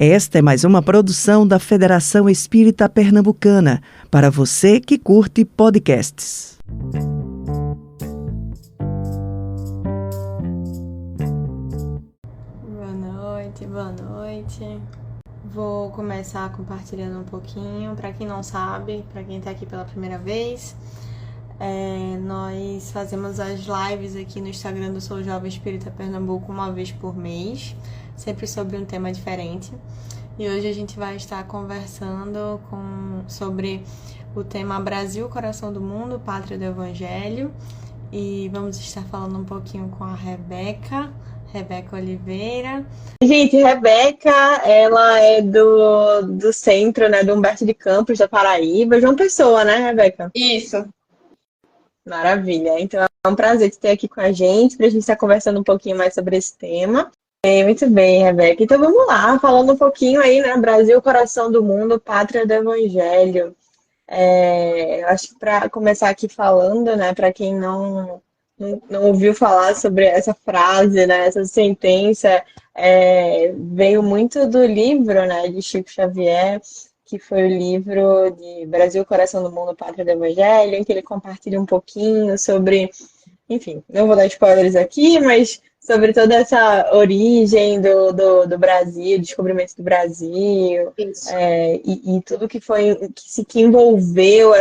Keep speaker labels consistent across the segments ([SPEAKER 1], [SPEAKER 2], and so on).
[SPEAKER 1] Esta é mais uma produção da Federação Espírita Pernambucana, para você que curte podcasts.
[SPEAKER 2] Boa noite. Vou começar compartilhando um pouquinho. Para quem não sabe, para quem está aqui pela primeira vez, nós fazemos as lives aqui no Instagram do Sou Jovem Espírita Pernambuco uma vez por mês, sempre sobre um tema diferente. E hoje a gente vai estar conversando sobre o tema Brasil, Coração do Mundo, Pátria do Evangelho. E vamos estar falando um pouquinho com a Rebeca Oliveira.
[SPEAKER 3] Gente, Rebeca, ela é do centro, né, do Humberto de Campos, da Paraíba. João Pessoa, né, Rebeca?
[SPEAKER 2] Isso.
[SPEAKER 3] Maravilha. Então é um prazer te ter aqui com a gente, para a gente estar conversando um pouquinho mais sobre esse tema. Muito bem, Rebeca. Então vamos lá, falando um pouquinho aí, né, Brasil, Coração do Mundo, Pátria do Evangelho. Eu acho que para começar aqui falando, né, para quem não ouviu falar sobre essa frase, né, essa sentença, veio muito do livro, né, de Chico Xavier, que foi o livro de Brasil, Coração do Mundo, Pátria do Evangelho, em que ele compartilha um pouquinho sobre, enfim, não vou dar spoilers aqui, mas sobre toda essa origem do Brasil, descobrimento do Brasil, e tudo que envolveu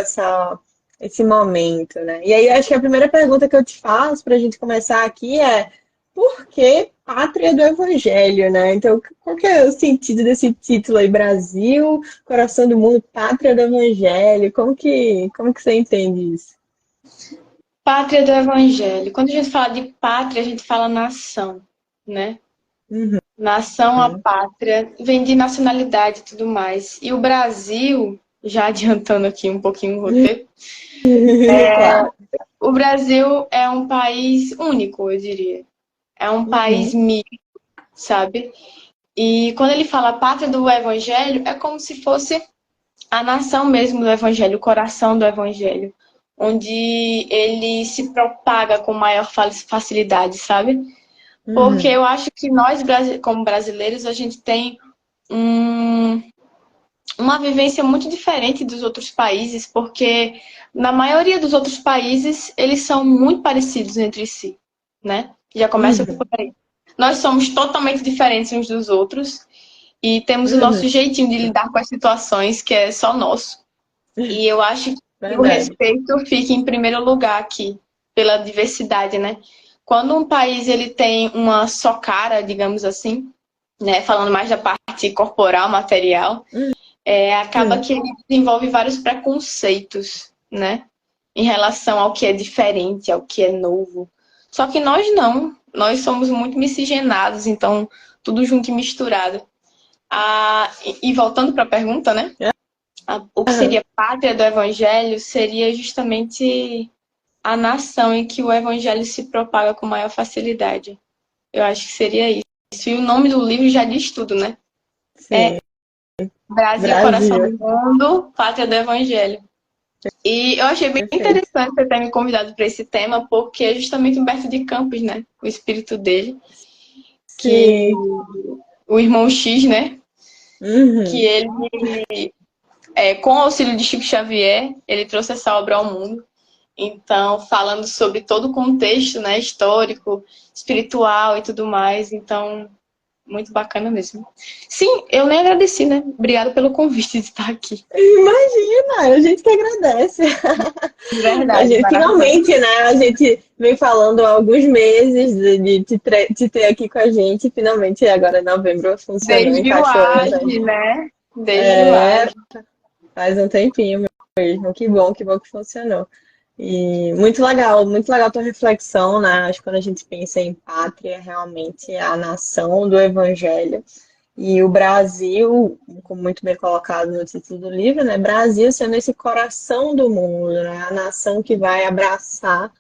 [SPEAKER 3] esse momento, né? E aí, acho que a primeira pergunta que eu te faço para a gente começar aqui é: por que Pátria do Evangelho, né? Então, qual que é o sentido desse título aí? Brasil, Coração do Mundo, Pátria do Evangelho. Como que você entende isso?
[SPEAKER 2] Pátria do Evangelho. Quando a gente fala de pátria, a gente fala nação, né?
[SPEAKER 3] Uhum.
[SPEAKER 2] Nação, a pátria, vem de nacionalidade e tudo mais. E o Brasil, já adiantando aqui um pouquinho o roteiro,
[SPEAKER 3] Claro.
[SPEAKER 2] O Brasil é um país único, eu diria. É um país misto, sabe? E quando ele fala pátria do Evangelho, é como se fosse a nação mesmo do Evangelho, o coração do Evangelho, onde ele se propaga com maior facilidade, sabe? Porque eu acho que nós, como brasileiros, a gente tem uma vivência muito diferente dos outros países, porque na maioria dos outros países, eles são muito parecidos entre si, né? Já começa por aí. Nós somos totalmente diferentes uns dos outros e temos o nosso jeitinho de lidar com as situações, que é só nosso. E eu acho que o respeito fica em primeiro lugar aqui, pela diversidade, né? Quando um país ele tem uma só cara, digamos assim, né? Falando mais da parte corporal, material, acaba que ele desenvolve vários preconceitos, né? Em relação ao que é diferente, ao que é novo. Só que nós não. Nós somos muito miscigenados, então tudo junto e misturado. E voltando para a pergunta, né? O que seria pátria do Evangelho seria justamente a nação em que o Evangelho se propaga com maior facilidade. Eu acho que seria isso. E o nome do livro já diz tudo, né?
[SPEAKER 3] Sim.
[SPEAKER 2] Brasil, Coração do Mundo, Pátria do Evangelho. E eu achei bem interessante você ter me convidado para esse tema, porque é justamente Humberto de Campos, né? O espírito dele.
[SPEAKER 3] Sim.
[SPEAKER 2] Que o irmão X, né? Que ele, com o auxílio de Chico Xavier, ele trouxe essa obra ao mundo. Então, falando sobre todo o contexto, né? Histórico, espiritual e tudo mais. Então, muito bacana mesmo. Sim, eu nem agradeci, né? Obrigada pelo convite de estar aqui.
[SPEAKER 3] Imagina, a gente que agradece.
[SPEAKER 2] Verdade.
[SPEAKER 3] Finalmente, né? A gente vem falando há alguns meses de te ter aqui com a gente. Finalmente, agora em novembro funcionou,
[SPEAKER 2] Desde o Age, né? Desde o Age.
[SPEAKER 3] Faz um tempinho mesmo. Que bom que funcionou. E muito legal tua reflexão, né? Acho que quando a gente pensa em pátria, realmente é a nação do Evangelho. E o Brasil, como muito bem colocado no título do livro, né? Brasil sendo esse coração do mundo, né? A nação que vai abraçar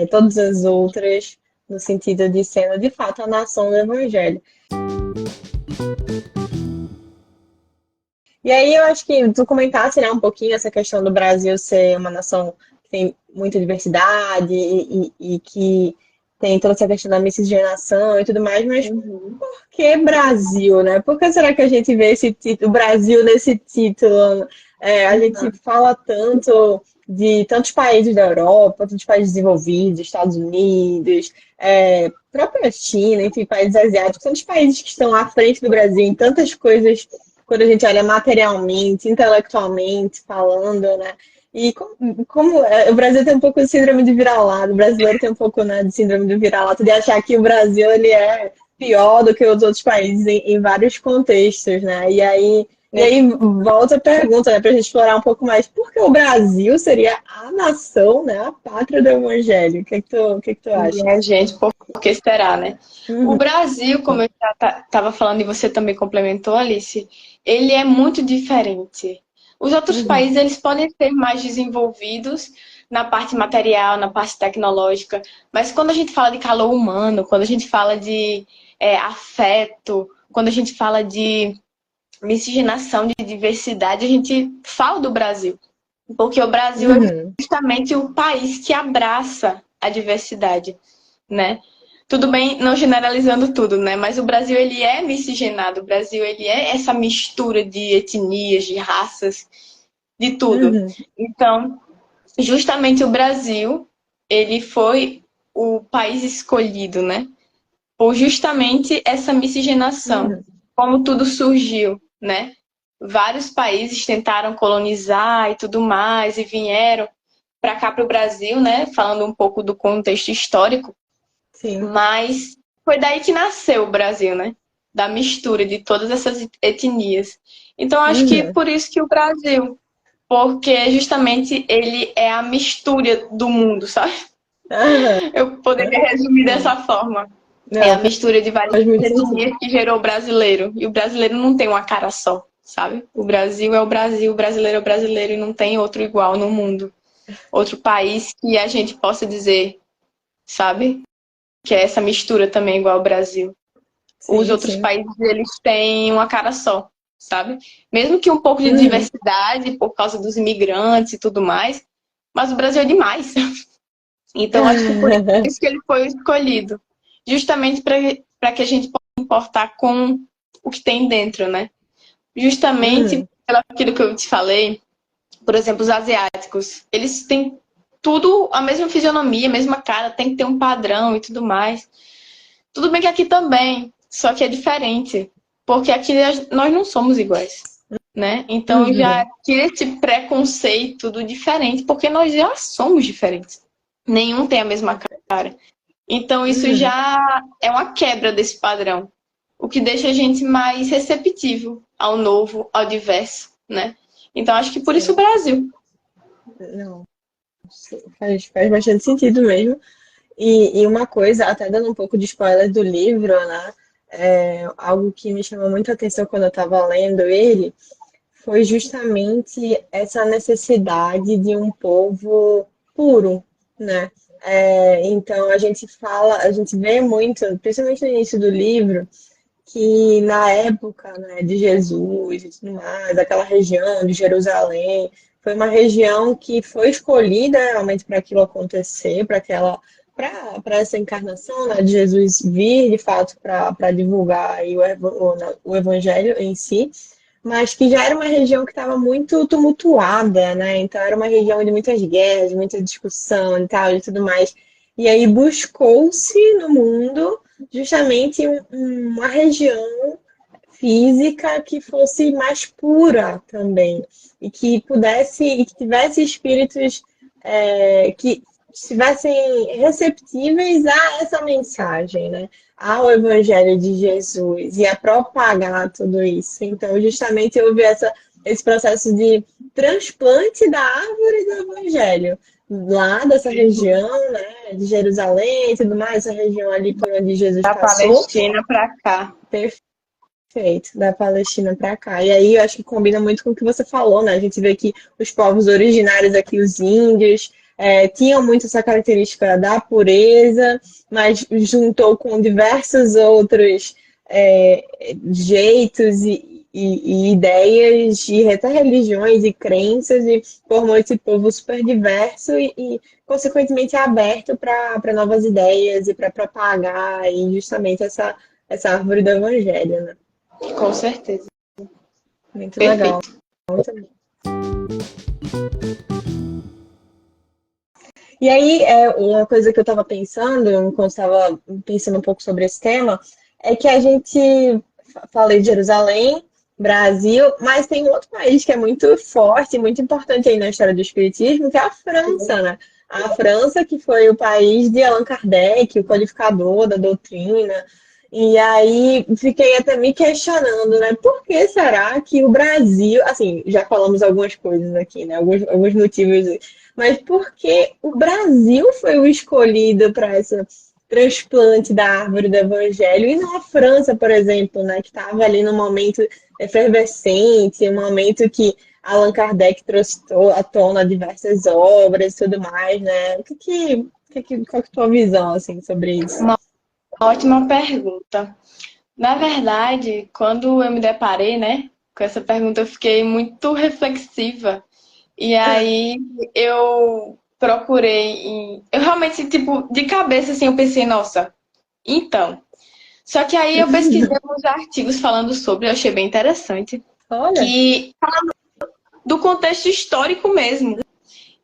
[SPEAKER 3] todas as outras, no sentido de sendo, de fato, a nação do Evangelho. E aí eu acho que tu comentasse, né, um pouquinho essa questão do Brasil ser uma nação que tem muita diversidade e que tem toda essa questão da miscigenação e tudo mais, mas por que Brasil, né? Por que será que a gente vê esse título, Brasil nesse título? A gente fala tanto de tantos países da Europa, tantos países desenvolvidos, Estados Unidos, própria China, enfim, países asiáticos, tantos países que estão à frente do Brasil em tantas coisas, quando a gente olha materialmente, intelectualmente falando, né? E o Brasil tem um pouco de síndrome de vira-lata, o brasileiro tem um pouco, né, de síndrome de vira-lata, de achar que o Brasil ele é pior do que os outros países em vários contextos, né? E aí volta a pergunta, né, para a gente explorar um pouco mais. Por que o Brasil seria a nação, né, a pátria do Evangelho? O que que tu acha?
[SPEAKER 2] Gente, por que será, né? O Brasil, como eu já estava falando e você também complementou, Alice, ele é muito diferente. Os outros países, eles podem ser mais desenvolvidos na parte material, na parte tecnológica, mas quando a gente fala de calor humano, quando a gente fala de afeto, quando a gente fala de miscigenação, de diversidade, a gente fala do Brasil. Porque o Brasil é justamente o país que abraça a diversidade, né? Tudo bem, não generalizando tudo, né? Mas o Brasil, ele é miscigenado. O Brasil, ele é essa mistura de etnias, de raças, de tudo. Então, justamente o Brasil, ele foi o país escolhido, né? Por justamente essa miscigenação. Como tudo surgiu, né? Vários países tentaram colonizar e tudo mais, e vieram para cá, para o Brasil, né? Falando um pouco do contexto histórico.
[SPEAKER 3] Sim.
[SPEAKER 2] Mas foi daí que nasceu o Brasil, né? Da mistura de todas essas etnias. Então, acho que por isso que o Brasil, porque justamente ele é a mistura do mundo, sabe? Eu poderia resumir dessa forma. É a mistura de várias etnias que gerou o brasileiro. E o brasileiro não tem uma cara só, sabe? O Brasil é o Brasil, o brasileiro é o brasileiro e não tem outro igual no mundo. Outro país que a gente possa dizer, sabe? Que é essa mistura também igual ao Brasil. Os outros países, eles têm uma cara só, sabe? Mesmo que um pouco de diversidade por causa dos imigrantes e tudo mais, mas o Brasil é demais. Então, acho que por isso que ele foi escolhido. Justamente para que a gente possa importar com o que tem dentro, né? Justamente pelo aquilo que eu te falei, por exemplo, os asiáticos, eles têm tudo a mesma fisionomia, a mesma cara, tem que ter um padrão e tudo mais. Tudo bem que aqui também, só que é diferente, porque aqui nós não somos iguais, né? Então já tira esse preconceito do diferente, porque nós já somos diferentes. Nenhum tem a mesma cara. Então isso já é uma quebra desse padrão, o que deixa a gente mais receptivo ao novo, ao diverso, né? Então acho que por isso o Brasil.
[SPEAKER 3] Não. Faz bastante sentido mesmo. E uma coisa, até dando um pouco de spoiler do livro, né? Algo que me chamou muita atenção quando eu estava lendo ele, foi justamente essa necessidade de um povo puro, né? Então a gente vê muito, principalmente no início do livro, que na época, né, de Jesus e tudo mais, aquela região de Jerusalém, foi uma região que foi escolhida realmente para aquilo acontecer, para essa encarnação, né, de Jesus vir de fato para divulgar aí o evangelho em si, mas que já era uma região que estava muito tumultuada, né? Então era uma região de muitas guerras, muita discussão e tal e tudo mais. E aí buscou-se no mundo justamente uma região física que fosse mais pura também e que tivesse espíritos que estivessem receptíveis a essa mensagem, né? Ao Evangelho de Jesus e a propagar tudo isso. Então, justamente houve esse processo de transplante da árvore do Evangelho lá dessa região, né, de Jerusalém e tudo mais, essa região ali por onde Jesus passou.
[SPEAKER 2] Da Palestina para cá.
[SPEAKER 3] Perfeito, da Palestina para cá. E aí eu acho que combina muito com o que você falou, né? A gente vê que os povos originários aqui, os índios, tinham muito essa característica da pureza, mas juntou com diversos outros jeitos e ideias e até religiões e crenças e formou esse povo super diverso consequentemente aberto para novas ideias e para propagar e justamente essa árvore do evangelho, né?
[SPEAKER 2] Com certeza.
[SPEAKER 3] Muito legal.
[SPEAKER 2] Perfeito.
[SPEAKER 3] Muito bom. E aí, uma coisa que eu estava pensando, enquanto estava pensando um pouco sobre esse tema, é que a gente falei de Jerusalém, Brasil, mas tem um outro país que é muito forte, muito importante aí na história do espiritismo, que é a França, né? A França, que foi o país de Allan Kardec, o codificador da doutrina. E aí fiquei até me questionando, né? Por que será que o Brasil, assim, já falamos algumas coisas aqui, né? Alguns motivos, mas por que o Brasil foi o escolhido para esse transplante da árvore do Evangelho e não a França, por exemplo, né? Que estava ali num momento efervescente, um momento que Allan Kardec trouxe à tona diversas obras e tudo mais, né? Qual que é a tua visão, assim, sobre isso?
[SPEAKER 2] Uma ótima pergunta. Na verdade, quando eu me deparei, né, com essa pergunta, eu fiquei muito reflexiva. E aí eu procurei, eu realmente, tipo, de cabeça, assim, eu pensei, nossa, então. Só que aí eu pesquisei alguns artigos falando sobre, eu achei bem interessante,
[SPEAKER 3] Olha.
[SPEAKER 2] que do contexto histórico mesmo,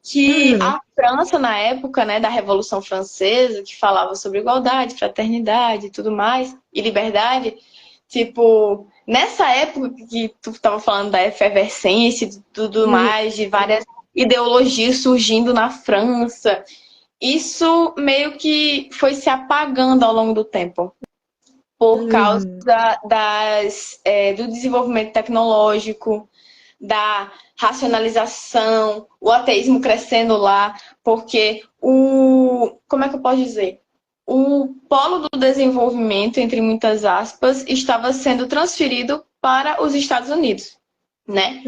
[SPEAKER 2] que a França, na época, né, da Revolução Francesa, que falava sobre igualdade, fraternidade e tudo mais, e liberdade, tipo, nessa época que tu estava falando da efervescência e tudo mais, de várias ideologias surgindo na França, isso meio que foi se apagando ao longo do tempo, por causa do desenvolvimento tecnológico, da racionalização, o ateísmo crescendo lá, porque como é que eu posso dizer? O polo do desenvolvimento, entre muitas aspas, estava sendo transferido para os Estados Unidos, né?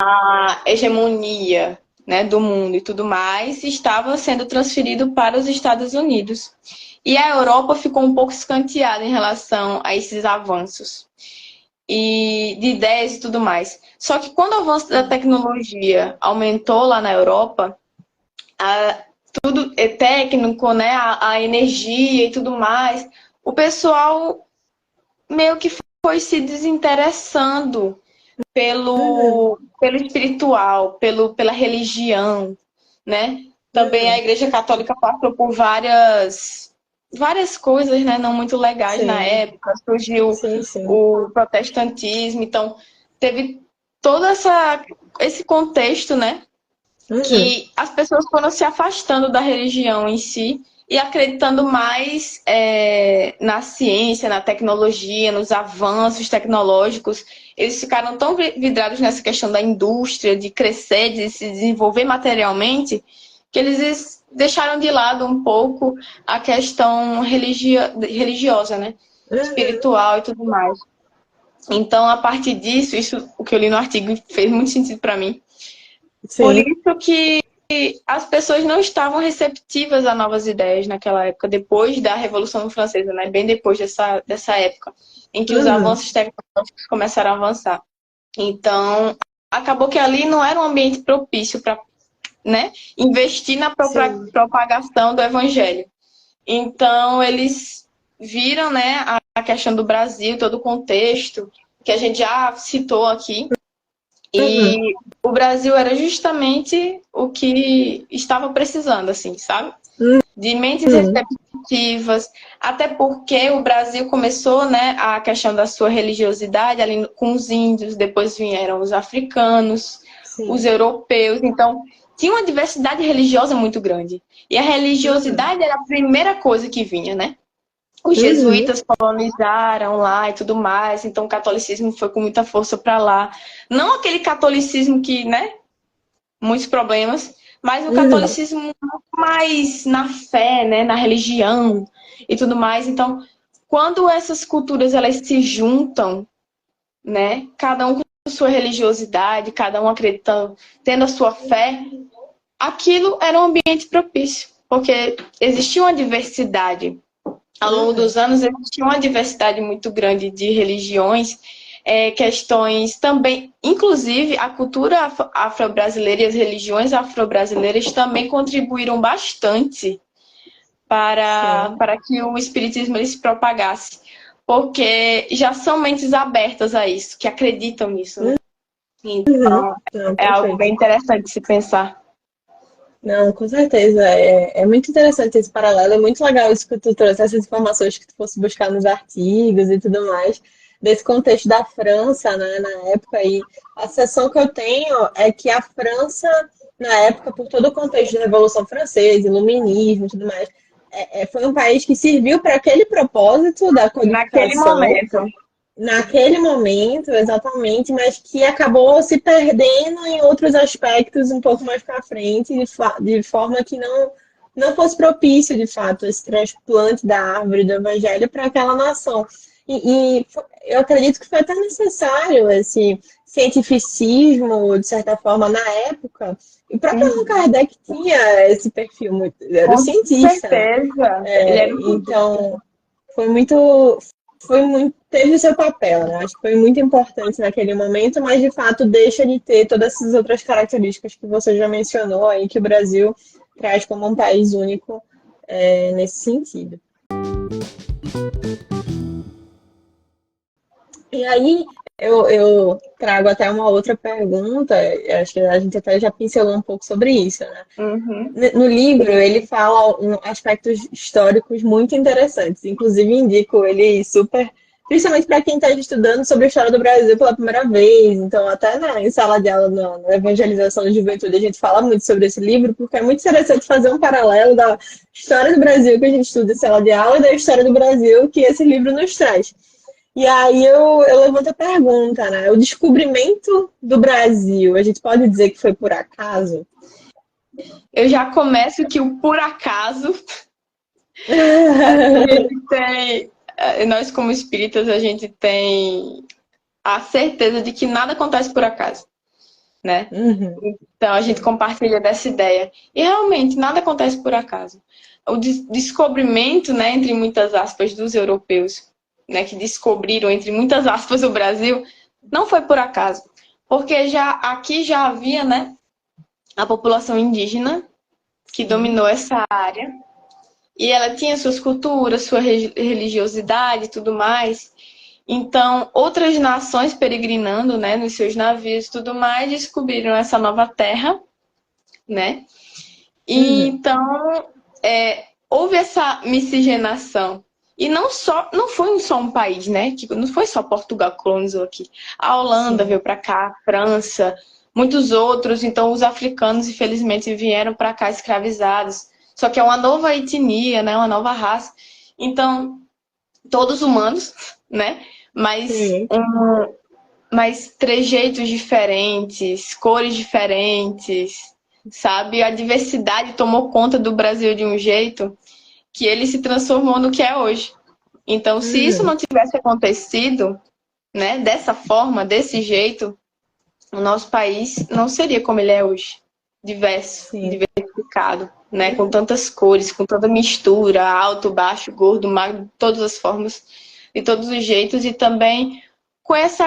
[SPEAKER 2] A hegemonia, né, do mundo e tudo mais estava sendo transferido para os Estados Unidos. E a Europa ficou um pouco escanteada em relação a esses avanços e de ideias e tudo mais. Só que quando o avanço da tecnologia aumentou lá na Europa, tudo é técnico, né? A energia e tudo mais, o pessoal meio que foi se desinteressando pelo espiritual, pela religião, né? Também a Igreja Católica passou por várias coisas, né, não muito legais na época. Surgiu o protestantismo, então teve todo esse contexto, né, que as pessoas foram se afastando da religião em si e acreditando mais na ciência, na tecnologia, nos avanços tecnológicos. Eles ficaram tão vidrados nessa questão da indústria, de crescer, de se desenvolver materialmente, que eles deixaram de lado um pouco a questão religiosa, né? Espiritual e tudo mais. Então, a partir disso, isso o que eu li no artigo fez muito sentido para mim. Sim. Por isso que as pessoas não estavam receptivas a novas ideias naquela época, depois da Revolução Francesa, né? Bem depois dessa época, em que os avanços tecnológicos começaram a avançar. Então, acabou que ali não era um ambiente propício para, né, investir na propagação do evangelho. Então, eles viram, né, a questão do Brasil, todo o contexto, que a gente já citou aqui. E o Brasil era justamente o que estava precisando, assim, sabe? De mentes receptivas, até porque o Brasil começou, né, a questão da sua religiosidade ali com os índios, depois vieram os africanos, os europeus, então tinha uma diversidade religiosa muito grande. E a religiosidade era a primeira coisa que vinha, né? Os jesuítas colonizaram lá e tudo mais, então o catolicismo foi com muita força para lá. Não aquele catolicismo que, né, muitos problemas, mas o catolicismo mais na fé, né, na religião e tudo mais. Então, quando essas culturas elas se juntam, né, cada um com sua religiosidade, cada um acreditando, tendo a sua fé, aquilo era um ambiente propício, porque existia uma diversidade. Ao longo dos anos, existia uma diversidade muito grande de religiões, questões também, inclusive a cultura afro-brasileira e as religiões afro-brasileiras também contribuíram bastante para que o espiritismo ele se propagasse, porque já são mentes abertas a isso, que acreditam nisso, né? Então,
[SPEAKER 3] Não,
[SPEAKER 2] é algo
[SPEAKER 3] perfeito.
[SPEAKER 2] bem interessante de se pensar.
[SPEAKER 3] Não, com certeza. É muito interessante esse paralelo. É muito legal isso que tu trouxe, essas informações que tu fosse buscar nos artigos e tudo mais, desse contexto da França, né, na época. E a sensação que eu tenho é que a França, na época, por todo o contexto da Revolução Francesa, Iluminismo e tudo mais, foi um país que serviu para aquele propósito da
[SPEAKER 2] Naquele
[SPEAKER 3] codificação
[SPEAKER 2] momento.
[SPEAKER 3] naquele momento, exatamente, mas que acabou se perdendo em outros aspectos um pouco mais para frente, de forma que não fosse propício, de fato, esse transplante da árvore do evangelho para aquela nação. Eu acredito que foi até necessário esse cientificismo, de certa forma, na época. E o próprio Allan Kardec tinha esse perfil, era o
[SPEAKER 2] Com
[SPEAKER 3] cientista, né?
[SPEAKER 2] certeza. Ele era um...
[SPEAKER 3] Então, foi muito, teve o seu papel, né? Acho que foi muito importante naquele momento, mas de fato deixa de ter todas essas outras características que você já mencionou aí, que o Brasil traz como um país único, nesse sentido. E aí eu trago até uma outra pergunta, acho que a gente até já pincelou um pouco sobre isso, né?
[SPEAKER 2] Uhum.
[SPEAKER 3] No livro, ele fala aspectos históricos muito interessantes. Inclusive, indico ele super, principalmente para quem está estudando sobre a história do Brasil pela primeira vez. Então, até em sala de aula, na evangelização da juventude, a gente fala muito sobre esse livro, porque é muito interessante fazer um paralelo da história do Brasil que a gente estuda em sala de aula e da história do Brasil que esse livro nos traz. E aí eu levanto a pergunta, né? O descobrimento do Brasil, a gente pode dizer que foi por acaso?
[SPEAKER 2] Eu já começo que o por acaso nós como espíritas, a gente tem a certeza de que nada acontece por acaso, né?
[SPEAKER 3] Uhum.
[SPEAKER 2] Então a gente compartilha dessa ideia. E realmente nada acontece por acaso. O descobrimento, né, entre muitas aspas, dos europeus, né, que descobriram, entre muitas aspas, o Brasil, não foi por acaso. Porque aqui já havia, né, a população indígena que dominou essa área. E ela tinha suas culturas, sua religiosidade e tudo mais. Então, outras nações peregrinando, né, nos seus navios e tudo mais, descobriram essa nova terra, né? E, então, houve essa miscigenação. E não foi só um país, né? Tipo, não foi só Portugal que colonizou aqui. A Holanda veio para cá, a França, muitos outros. Então, os africanos, infelizmente, vieram para cá escravizados. Só que é uma nova etnia, né? Uma nova raça. Então, todos humanos, né? Mas trejeitos diferentes, cores diferentes, sabe? A diversidade tomou conta do Brasil de um jeito que ele se transformou no que é hoje. Então, se isso não tivesse acontecido, né, dessa forma, desse jeito, o nosso país não seria como ele é hoje. Diversificado, né? Com tantas cores, com tanta mistura, alto, baixo, gordo, magro, de todas as formas, de todos os jeitos, e também com esse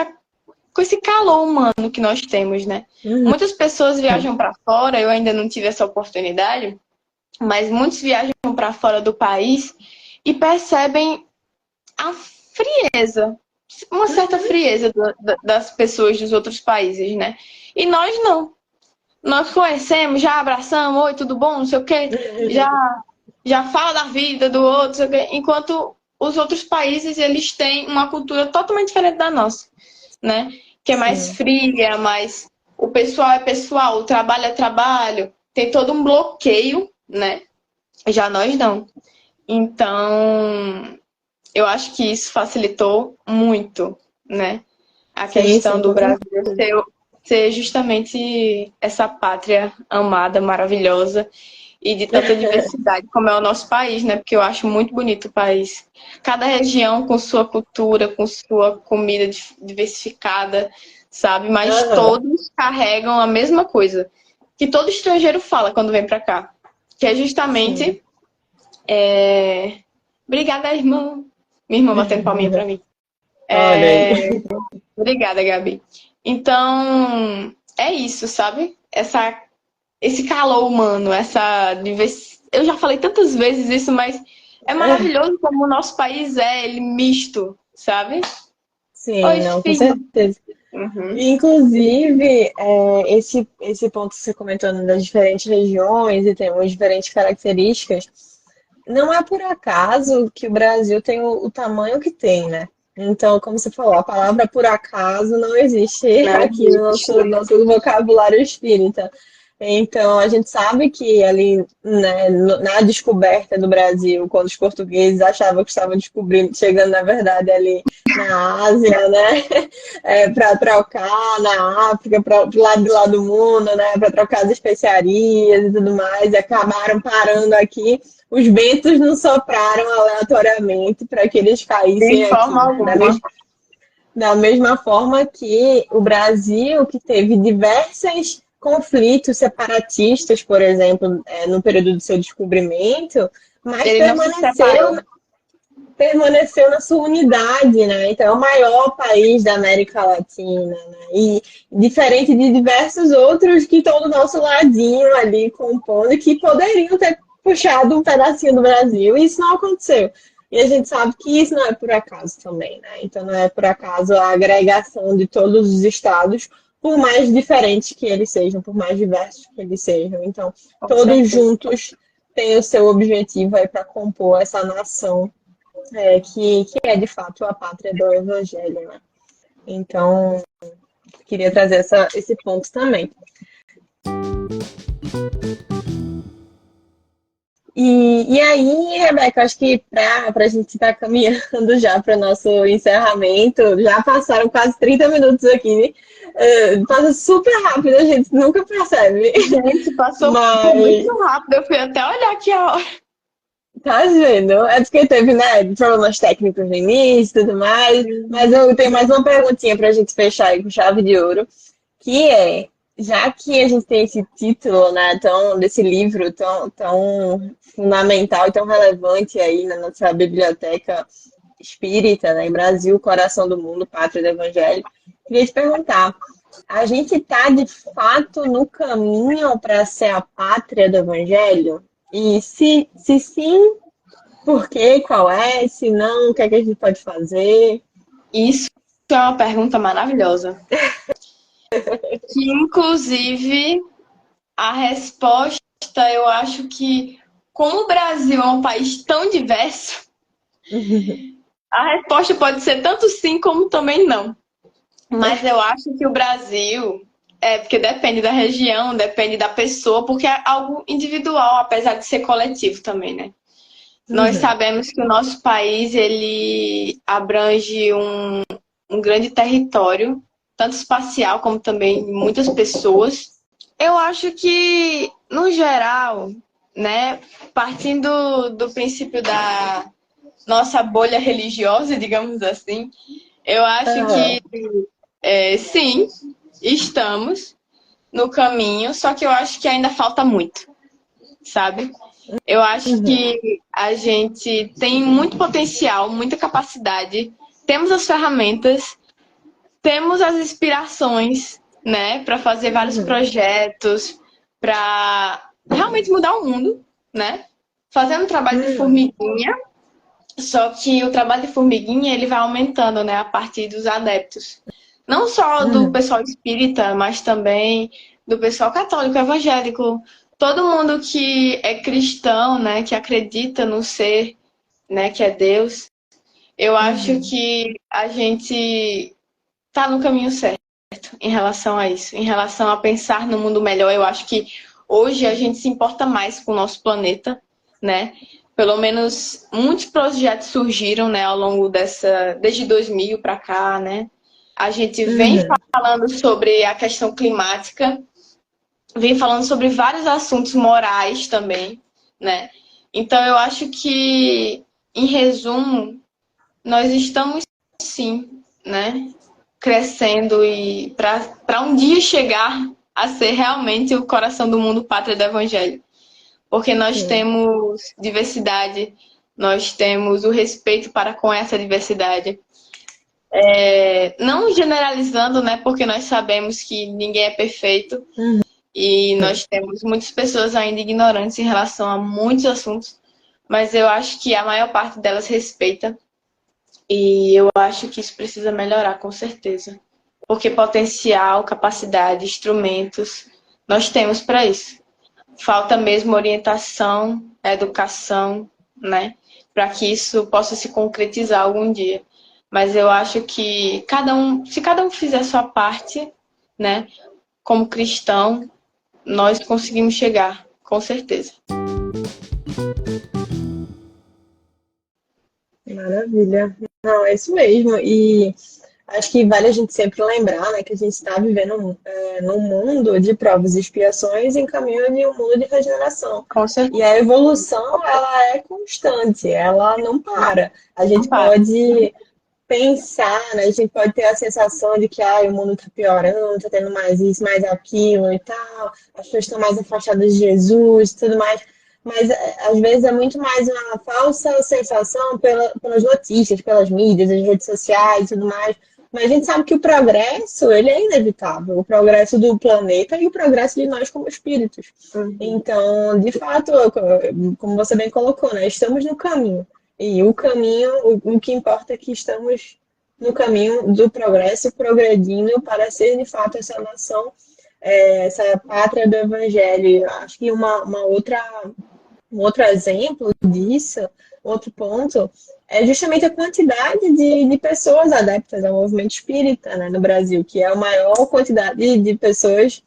[SPEAKER 2] calor humano que nós temos, né? Muitas pessoas viajam para fora, eu ainda não tive essa oportunidade, mas muitos viajam para fora do país e percebem a frieza, uma certa frieza das pessoas dos outros países, né? E nós não. Nós conhecemos, já abraçamos, oi, tudo bom, não sei o quê, já fala da vida do outro, não sei o quê, enquanto os outros países, eles têm uma cultura totalmente diferente da nossa, né? Que é mais fria, mais... O pessoal é pessoal, o trabalho é trabalho, tem todo um bloqueio, né? Já nós não. Então, eu acho que isso facilitou muito, né? A questão do Brasil ser justamente essa pátria amada, maravilhosa e de tanta diversidade, como é o nosso país, né? Porque eu acho muito bonito o país. Cada região com sua cultura, com sua comida diversificada, sabe? Mas todos carregam a mesma coisa que todo estrangeiro fala quando vem pra cá, que é justamente obrigada, irmã. Minha irmã batendo palminha pra mim. Obrigada, Gabi. Então, é isso, sabe? Esse calor humano, essa diversidade. Eu já falei tantas vezes isso, mas é maravilhoso como o nosso país ele misto, sabe?
[SPEAKER 3] Sim,
[SPEAKER 2] Oi,
[SPEAKER 3] não, com
[SPEAKER 2] filho.
[SPEAKER 3] certeza.
[SPEAKER 2] Uhum.
[SPEAKER 3] Inclusive, esse ponto que você comentou das diferentes regiões e temos diferentes características, não é por acaso que o Brasil tem o tamanho que tem, né? Então, como você falou, a palavra por acaso não existe
[SPEAKER 2] Não
[SPEAKER 3] aqui no
[SPEAKER 2] existe.
[SPEAKER 3] nosso vocabulário espírita. Então, a gente sabe que ali, né, na descoberta do Brasil, quando os portugueses achavam que estavam descobrindo, chegando, na verdade, ali na Ásia, né, para trocar na África, para o lado de lá do mundo, né, para trocar as especiarias e tudo mais, e acabaram parando aqui. Os ventos não sopraram aleatoriamente para que eles caíssem
[SPEAKER 2] De
[SPEAKER 3] aqui,
[SPEAKER 2] forma
[SPEAKER 3] né?
[SPEAKER 2] alguma.
[SPEAKER 3] Da mesma forma que o Brasil, que teve diversos conflitos separatistas, por exemplo, no período do seu descobrimento, mas
[SPEAKER 2] Ele não se separou.
[SPEAKER 3] permaneceu na sua unidade, né? Então, é o maior país da América Latina, né? E diferente de diversos outros que estão do nosso ladinho ali compondo, que poderiam ter puxado um pedacinho do Brasil, e isso não aconteceu. E a gente sabe que isso não é por acaso também, né? Então, não é por acaso a agregação de todos os estados, por mais diferentes que eles sejam, por mais diversos que eles sejam. Então,
[SPEAKER 2] Com
[SPEAKER 3] todos
[SPEAKER 2] certeza.
[SPEAKER 3] juntos têm o seu objetivo aí para compor essa nação que é de fato a pátria do Evangelho, né? Então, queria trazer esse ponto também. E aí, Rebeca, acho que para a gente estar caminhando já para o nosso encerramento, já passaram quase 30 minutos aqui. Passa super rápido, a gente nunca percebe.
[SPEAKER 2] Gente, passou
[SPEAKER 3] Mas,
[SPEAKER 2] muito rápido. Eu fui até olhar aqui a hora.
[SPEAKER 3] tá vendo? É porque teve, né, problemas técnicos no início e tudo mais. Mas eu tenho mais uma perguntinha para a gente fechar aí com chave de ouro, que é, já que a gente tem esse título, né, desse livro tão fundamental e tão relevante aí na nossa biblioteca espírita, né, Brasil, Coração do Mundo, Pátria do Evangelho, queria te perguntar, a gente está de fato no caminho para ser a pátria do Evangelho? E se sim, por quê? Qual é? Se não, o que é que a gente pode fazer?
[SPEAKER 2] Isso é uma pergunta maravilhosa. Que, inclusive, a resposta, eu acho que, como o Brasil é um país tão diverso, a resposta pode ser tanto sim como também não. Mas eu acho que o Brasil, porque depende da região, depende da pessoa, porque é algo individual, apesar de ser coletivo também, né? Nós sabemos que o nosso país, ele abrange um grande território, tanto espacial como também muitas pessoas. Eu acho que, no geral, né, partindo do princípio da nossa bolha religiosa, digamos assim, eu acho
[SPEAKER 3] Aham.
[SPEAKER 2] que sim, estamos no caminho, só que eu acho que ainda falta muito, sabe? Eu acho
[SPEAKER 3] Uhum.
[SPEAKER 2] que a gente tem muito potencial, muita capacidade, temos as ferramentas, temos as inspirações, né, para fazer vários
[SPEAKER 3] Uhum.
[SPEAKER 2] projetos, para realmente mudar o mundo, né? Fazendo trabalho de
[SPEAKER 3] Uhum.
[SPEAKER 2] formiguinha, só que o trabalho de formiguinha ele vai aumentando, né, a partir dos adeptos. Não só do
[SPEAKER 3] Uhum.
[SPEAKER 2] pessoal espírita, mas também do pessoal católico, evangélico, todo mundo que é cristão, né, que acredita no ser, né, que é Deus. Eu acho
[SPEAKER 3] Uhum.
[SPEAKER 2] que a gente tá no caminho certo em relação a isso, em relação a pensar no mundo melhor. Eu acho que hoje a gente se importa mais com o nosso planeta, né? Pelo menos muitos projetos surgiram, né, ao longo desde 2000 para cá, né? A gente vem
[SPEAKER 3] Uhum.
[SPEAKER 2] falando sobre a questão climática, vem falando sobre vários assuntos morais também, né? Então eu acho que, em resumo, nós estamos sim, né, crescendo e para um dia chegar a ser realmente o coração do mundo, pátria do evangelho. Porque nós
[SPEAKER 3] Sim.
[SPEAKER 2] temos diversidade, nós temos o respeito para com essa diversidade. Não generalizando, né? Porque nós sabemos que ninguém é perfeito
[SPEAKER 3] Uhum.
[SPEAKER 2] e nós temos muitas pessoas ainda ignorantes em relação a muitos assuntos, mas eu acho que a maior parte delas respeita e eu acho que isso precisa melhorar, com certeza. Porque potencial, capacidade, instrumentos, nós temos para isso. Falta mesmo orientação, educação, né? Para que isso possa se concretizar algum dia. Mas eu acho que se cada um fizer a sua parte, né? Como cristão, nós conseguimos chegar, com certeza.
[SPEAKER 3] Maravilha. Não, é isso mesmo. E acho que vale a gente sempre lembrar, né, que a gente está vivendo num mundo de provas e expiações em caminho de um mundo de regeneração.
[SPEAKER 2] Com
[SPEAKER 3] E
[SPEAKER 2] certeza.
[SPEAKER 3] a evolução, ela é constante, ela não para. A gente pode pensar, né, a gente pode ter a sensação de que o mundo está piorando, está tendo mais isso, mais aquilo e tal, as pessoas estão mais afastadas de Jesus e tudo mais. Mas às vezes é muito mais uma falsa sensação pelas notícias, pelas mídias, as redes sociais e tudo mais. Mas a gente sabe que o progresso, ele é inevitável. O progresso do planeta e o progresso de nós como espíritos. Então, de fato, como você bem colocou, né? Estamos no caminho. E o caminho, o que importa é que estamos no caminho do progresso, progredindo para ser, de fato, essa nação, essa pátria do evangelho. Acho que um outro exemplo disso, outro ponto, é justamente a quantidade de pessoas adeptas ao movimento espírita, né, no Brasil, que é a maior quantidade de pessoas,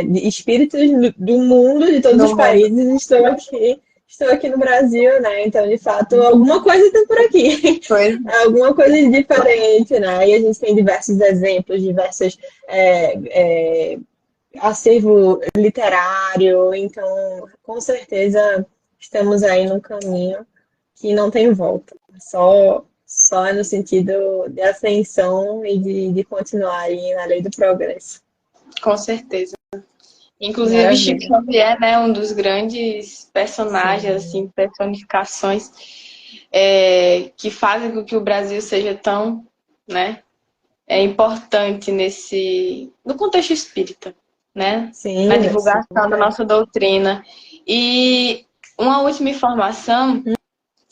[SPEAKER 3] de espíritos do mundo, de todos
[SPEAKER 2] No
[SPEAKER 3] os
[SPEAKER 2] mundo.
[SPEAKER 3] países, estou aqui no Brasil, né? Então, de fato, alguma coisa tem por aqui.
[SPEAKER 2] Pois
[SPEAKER 3] Alguma coisa diferente, né? E a gente tem diversos exemplos, diversos acervo literário, então com certeza estamos aí num caminho que não tem volta, só no sentido de ascensão e de continuar aí na lei do progresso.
[SPEAKER 2] com certeza. Inclusive, Chico
[SPEAKER 3] Maravilha.
[SPEAKER 2] Xavier, né, um dos grandes personagens,
[SPEAKER 3] Sim,
[SPEAKER 2] assim, personificações que fazem com que o Brasil seja tão, né, importante no contexto espírita, né, na
[SPEAKER 3] sim,
[SPEAKER 2] divulgação da
[SPEAKER 3] super.
[SPEAKER 2] nossa doutrina. E uma última informação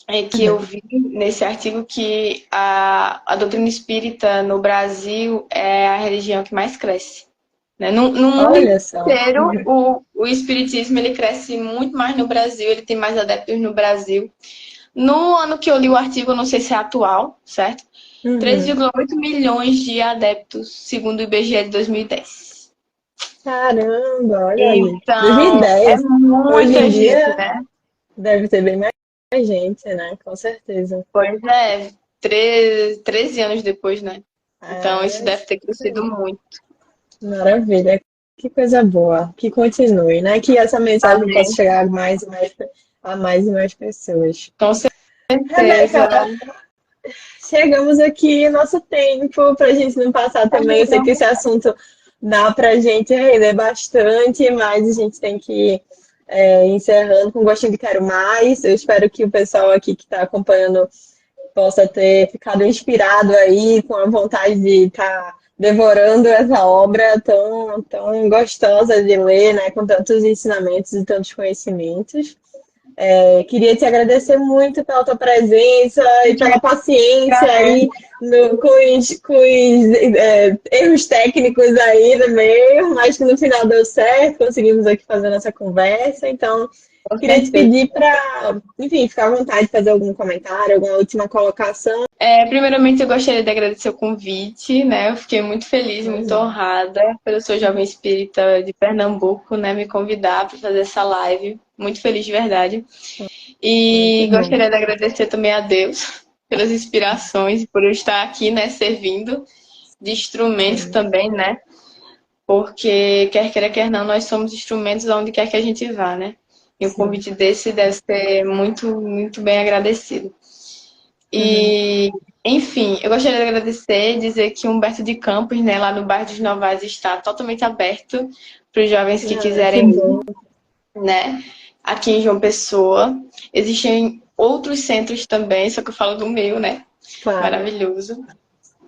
[SPEAKER 2] é que eu
[SPEAKER 3] Uhum.
[SPEAKER 2] vi nesse artigo que a doutrina espírita no Brasil é a religião que mais cresce. Né? No mundo
[SPEAKER 3] Olha só.
[SPEAKER 2] inteiro, o espiritismo ele cresce muito mais no Brasil, ele tem mais adeptos no Brasil. No ano que eu li o artigo, eu não sei se é atual, certo?
[SPEAKER 3] Uhum.
[SPEAKER 2] 3,8 milhões de adeptos, segundo o IBGE de 2010.
[SPEAKER 3] Caramba, olha aí.
[SPEAKER 2] Então, é
[SPEAKER 3] 2010. Hoje em
[SPEAKER 2] muita gente,
[SPEAKER 3] dia
[SPEAKER 2] né?
[SPEAKER 3] deve ter bem mais gente, né? Com certeza.
[SPEAKER 2] Pois é, 13 anos depois, né? Então, isso
[SPEAKER 3] É,
[SPEAKER 2] deve ter crescido muito.
[SPEAKER 3] maravilha. Que coisa boa. Que continue, né? Que essa mensagem possa
[SPEAKER 2] Amém.
[SPEAKER 3] chegar a mais e mais pessoas.
[SPEAKER 2] Com
[SPEAKER 3] Rebeca,
[SPEAKER 2] certeza.
[SPEAKER 3] chegamos aqui, nosso tempo, para a gente não passar também. Eu sei que esse assunto dá para a gente render bastante, mas a gente tem que ir encerrando com gostinho de quero mais. Eu espero que o pessoal aqui que está acompanhando possa ter ficado inspirado aí, com a vontade de estar devorando essa obra tão gostosa de ler, né, com tantos ensinamentos e tantos conhecimentos. Queria te agradecer muito pela tua presença e pela paciência aí com os erros técnicos aí no meio, mas que no final deu certo, conseguimos aqui fazer nossa conversa. Então,
[SPEAKER 2] Com
[SPEAKER 3] queria te
[SPEAKER 2] certeza.
[SPEAKER 3] pedir para, enfim, ficar à vontade de fazer algum comentário, alguma última colocação.
[SPEAKER 2] Primeiramente, eu gostaria de agradecer o convite, né? Eu fiquei muito feliz, muito honrada pelo seu jovem espírita de Pernambuco, né? Me convidar para fazer essa live. Muito feliz de verdade.
[SPEAKER 3] Que
[SPEAKER 2] E
[SPEAKER 3] bom.
[SPEAKER 2] gostaria de agradecer também a Deus pelas inspirações e por eu estar aqui, né? Servindo de instrumento também, né? Porque quer queira, quer não, nós somos instrumentos onde quer que a gente vá, né? E um
[SPEAKER 3] Sim.
[SPEAKER 2] convite desse deve ser muito, muito bem agradecido. E, enfim, eu gostaria de agradecer e dizer que Humberto de Campos, né, lá no bairro dos Novais, está totalmente aberto para os jovens que
[SPEAKER 3] Que
[SPEAKER 2] quiserem
[SPEAKER 3] bom.
[SPEAKER 2] ir, né? Aqui em João Pessoa. Existem outros centros também, só que eu falo do meu, né?
[SPEAKER 3] Claro.
[SPEAKER 2] Maravilhoso.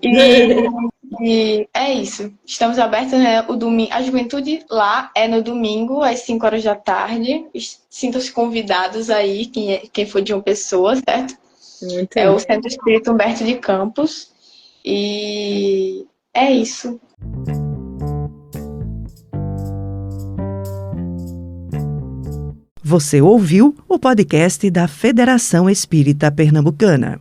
[SPEAKER 2] E é isso. Estamos abertos, né? O domingo, a juventude lá é no domingo, às 5 horas da tarde. Sintam-se convidados aí, quem for de uma pessoa, certo?
[SPEAKER 3] Muito
[SPEAKER 2] É
[SPEAKER 3] bem.
[SPEAKER 2] o Centro Espírita Humberto de Campos. E é isso.
[SPEAKER 1] Você ouviu o podcast da Federação Espírita Pernambucana.